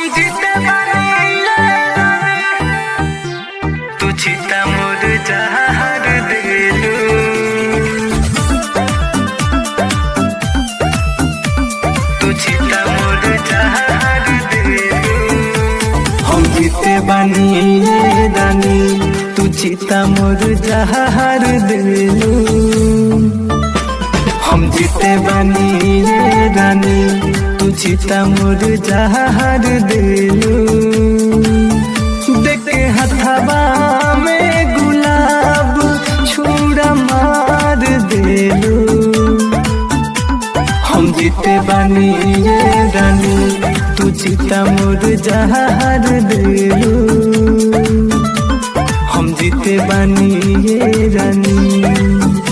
हम जीते बानी तू जीता मोर जहार दिलू तू जीता मोर जहार दिलू हम जीते बानी रानी तू जीता मोर जहार दिलू हम जीते बानी रानी तू जीता मोर जहार दिलू देख हथवा में गुलाब छुरा मार दिलू हम जीते बानी रानी तू जीता मोर जहार दिलू हम जीते बानी रानी।